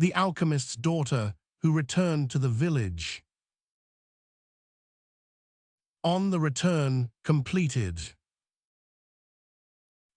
The alchemist's daughter who returned to the village. On the return, completed.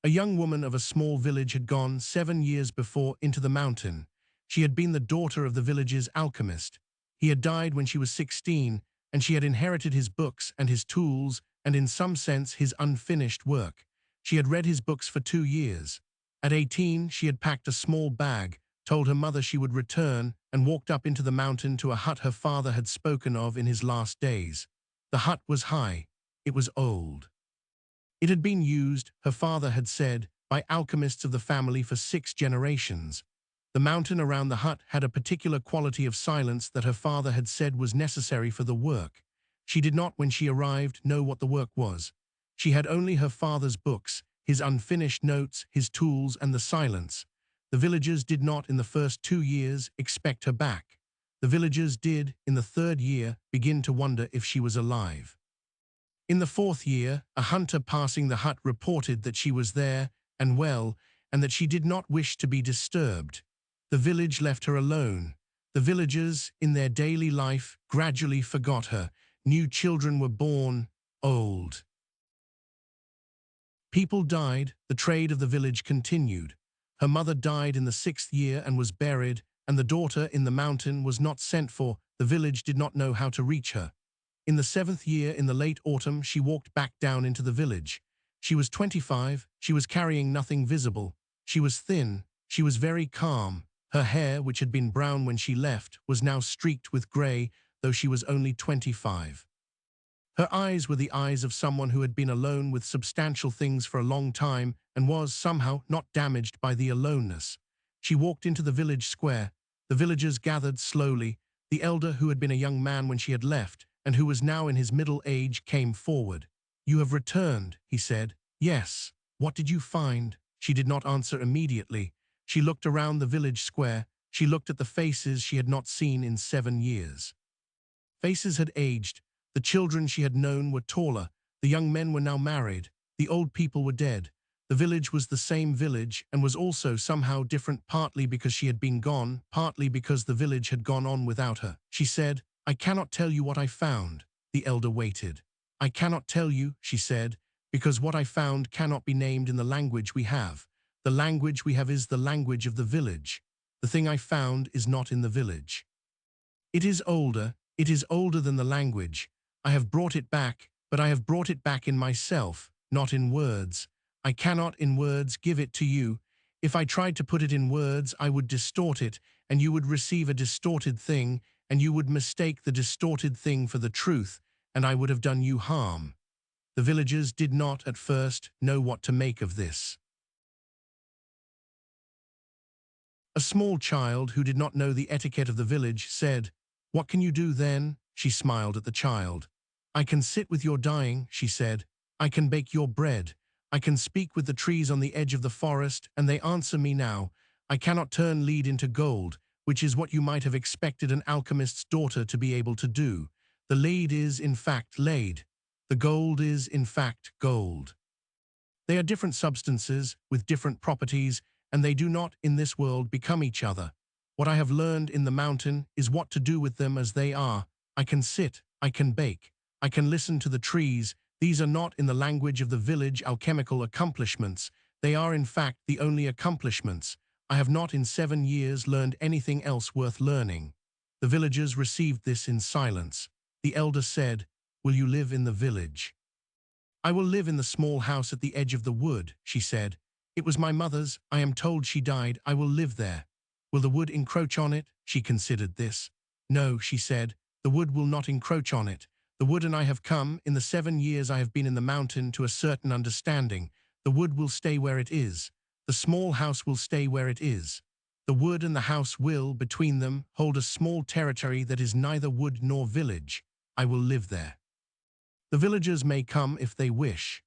A young woman of a small village had gone 7 years before into the mountain. She had been the daughter of the village's alchemist. He had died when she was 16, and she had inherited his books and his tools and in some sense his unfinished work. She had read his books for 2 years. At 18, she had packed a small bag, told her mother she would return, and walked up into the mountain to a hut her father had spoken of in his last days. The hut was high. It was old. It had been used, her father had said, by alchemists of the family for 6 generations. The mountain around the hut had a particular quality of silence that her father had said was necessary for the work. She did not, when she arrived, know what the work was. She had only her father's books, his unfinished notes, his tools, and the silence. The villagers did not, in the first 2 years, expect her back. The villagers did, in the 3rd year, begin to wonder if she was alive. In the 4th year, a hunter passing the hut reported that she was there and well, and that she did not wish to be disturbed. The village left her alone. The villagers, in their daily life, gradually forgot her. New children were born, old. People died, the trade of the village continued. Her mother died in the 6th year and was buried, and the daughter in the mountain was not sent for. The village did not know how to reach her. In the 7th year, in the late autumn, she walked back down into the village. She was 25, she was carrying nothing visible. She was thin, she was very calm. Her hair, which had been brown when she left, was now streaked with grey, though she was only 25. Her eyes were the eyes of someone who had been alone with substantial things for a long time and was, somehow, not damaged by the aloneness. She walked into the village square. The villagers gathered slowly. The elder, who had been a young man when she had left, and who was now in his middle age, came forward. "You have returned," he said. "Yes. What did you find?" She did not answer immediately. She looked around the village square. She looked at the faces she had not seen in 7 years. Faces had aged. The children she had known were taller. The young men were now married. The old people were dead. The village was the same village and was also somehow different, partly because she had been gone, partly because the village had gone on without her. She said, "I cannot tell you what I found." The elder waited. "I cannot tell you," she said, "because what I found cannot be named in the language we have. The language we have is the language of the village. The thing I found is not in the village. It is older than the language. I have brought it back, but I have brought it back in myself, not in words. I cannot in words give it to you. If I tried to put it in words, I would distort it, and you would receive a distorted thing, and you would mistake the distorted thing for the truth, and I would have done you harm." The villagers did not, at first, know what to make of this. A small child, who did not know the etiquette of the village, said, "What can you do then?" She smiled at the child. "I can sit with your dying," she said. "I can bake your bread. I can speak with the trees on the edge of the forest, and they answer me now. I cannot turn lead into gold, which is what you might have expected an alchemist's daughter to be able to do. The lead is, in fact, lead. The gold is, in fact, gold. They are different substances with different properties, and they do not, in this world, become each other. What I have learned in the mountain is what to do with them as they are. I can sit, I can bake, I can listen to the trees. These are not, in the language of the village, alchemical accomplishments. They are, in fact, the only accomplishments. I have not in 7 years learned anything else worth learning." The villagers received this in silence. The elder said, "Will you live in the village?" "I will live in the small house at the edge of the wood," she said. "It was my mother's. I am told she died. I will live there." "Will the wood encroach on it?" She considered this. "No," she said, "the wood will not encroach on it. The wood and I have come, in the 7 years I have been in the mountain, to a certain understanding. The wood will stay where it is. The small house will stay where it is. The wood and the house will, between them, hold a small territory that is neither wood nor village. I will live there. The villagers may come if they wish."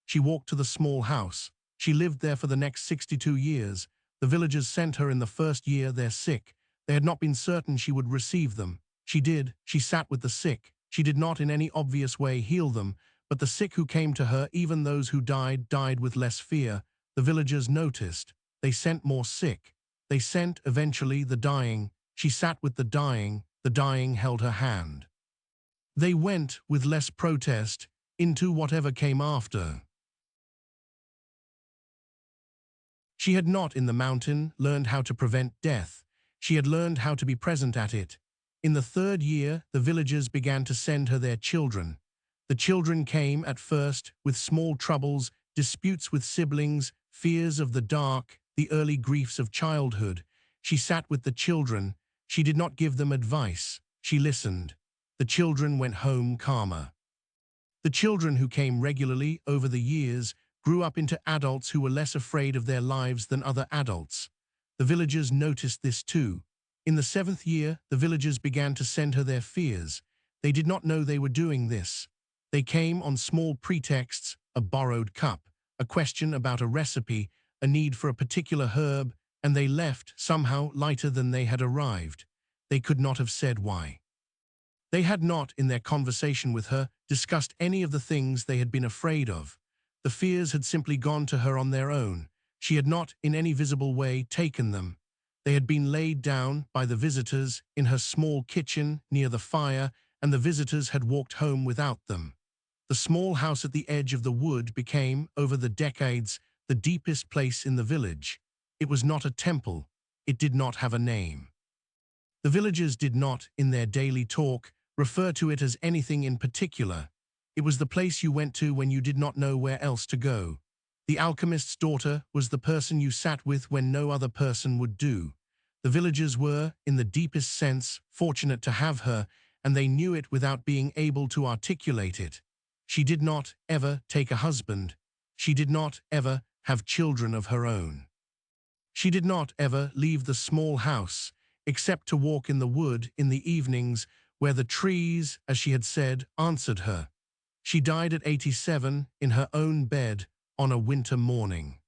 She walked to the small house. She lived there for the next 62 years. The villagers sent her in the 1st year their sick. They had not been certain she would receive them. She did. She sat with the sick. She did not in any obvious way heal them, but the sick who came to her, even those who died, died with less fear. The villagers noticed. They sent more sick. They sent, eventually, the dying. She sat with the dying held her hand. They went, with less protest, into whatever came after. She had not, in the mountain, learned how to prevent death. She had learned how to be present at it. In the 3rd year, the villagers began to send her their children. The children came, at first, with small troubles, disputes with siblings, fears of the dark, the early griefs of childhood. She sat with the children. She did not give them advice. She listened. The children went home calmer. The children who came regularly over the years grew up into adults who were less afraid of their lives than other adults. The villagers noticed this too. In the 7th year, the villagers began to send her their fears. They did not know they were doing this. They came on small pretexts, a borrowed cup, a question about a recipe, a need for a particular herb, and they left, somehow lighter than they had arrived. They could not have said why. They had not, in their conversation with her, discussed any of the things they had been afraid of. The fears had simply gone to her on their own. She had not, in any visible way, taken them. They had been laid down by the visitors in her small kitchen near the fire, and the visitors had walked home without them. The small house at the edge of the wood became, over the decades, the deepest place in the village. It was not a temple. It did not have a name. The villagers did not, in their daily talk, refer to it as anything in particular. It was the place you went to when you did not know where else to go. The alchemist's daughter was the person you sat with when no other person would do. The villagers were, in the deepest sense, fortunate to have her, and they knew it without being able to articulate it. She did not ever take a husband. She did not ever have children of her own. She did not ever leave the small house, except to walk in the wood in the evenings, where the trees, as she had said, answered her. She died at 87 in her own bed on a winter morning.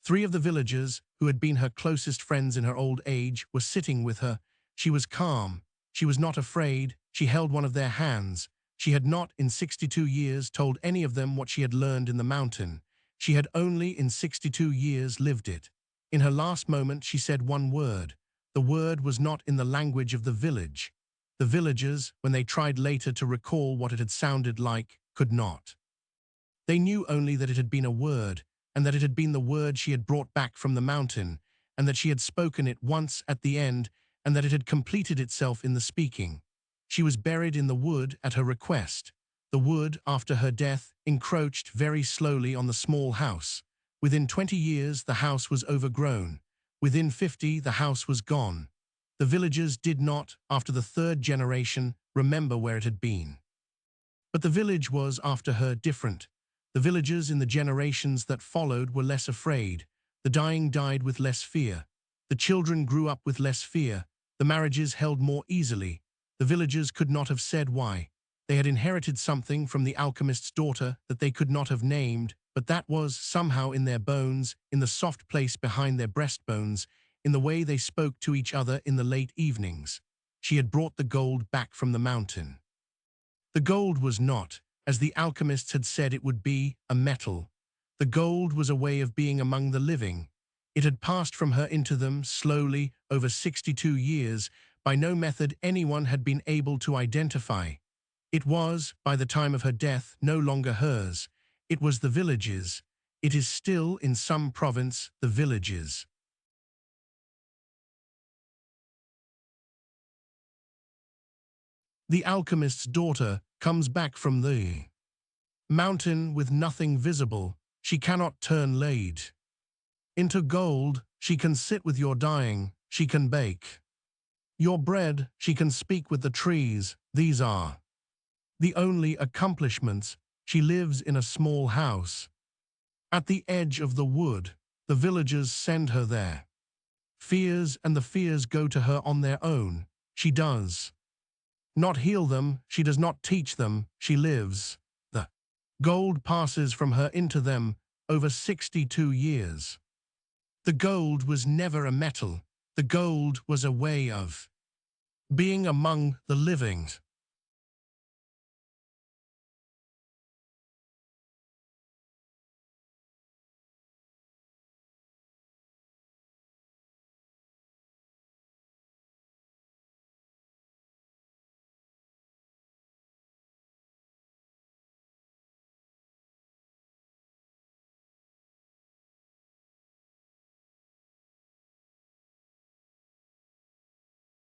3 of the villagers, who had been her closest friends in her old age, were sitting with her. She was calm. She was not afraid. She held one of their hands. She had not, in 62 years, told any of them what she had learned in the mountain. She had only, in 62 years, lived it. In her last moment, she said one word. The word was not in the language of the village. The villagers, when they tried later to recall what it had sounded like, could not. They knew only that it had been a word, and that it had been the word she had brought back from the mountain, and that she had spoken it once at the end, and that it had completed itself in the speaking. She was buried in the wood at her request. The wood, after her death, encroached very slowly on the small house. Within 20 years, the house was overgrown. Within 50, the house was gone. The villagers did not, after the 3rd generation, remember where it had been. But the village was, after her, different. The villagers in the generations that followed were less afraid. The dying died with less fear. The children grew up with less fear. The marriages held more easily. The villagers could not have said why. They had inherited something from the alchemist's daughter that they could not have named, but that was, somehow, in their bones, in the soft place behind their breastbones, in the way they spoke to each other in the late evenings. She had brought the gold back from the mountain. The gold was not, as the alchemists had said it would be, a metal. The gold was a way of being among the living. It had passed from her into them, slowly, over 62 years, by no method anyone had been able to identify. It was, by the time of her death, no longer hers. It was the village's. It is still, in some province, the village's. The alchemist's daughter comes back from the mountain with nothing visible. She cannot turn lead into gold. She can sit with your dying. She can bake your bread. She can speak with the trees. These are the only accomplishments. She lives in a small house at the edge of the wood. The villagers send her there. Fears, and the fears go to her on their own. She does not heal them. She does not teach them. She lives. The gold passes from her into them over 62 years. The gold was never a metal. The gold was a way of being among the living.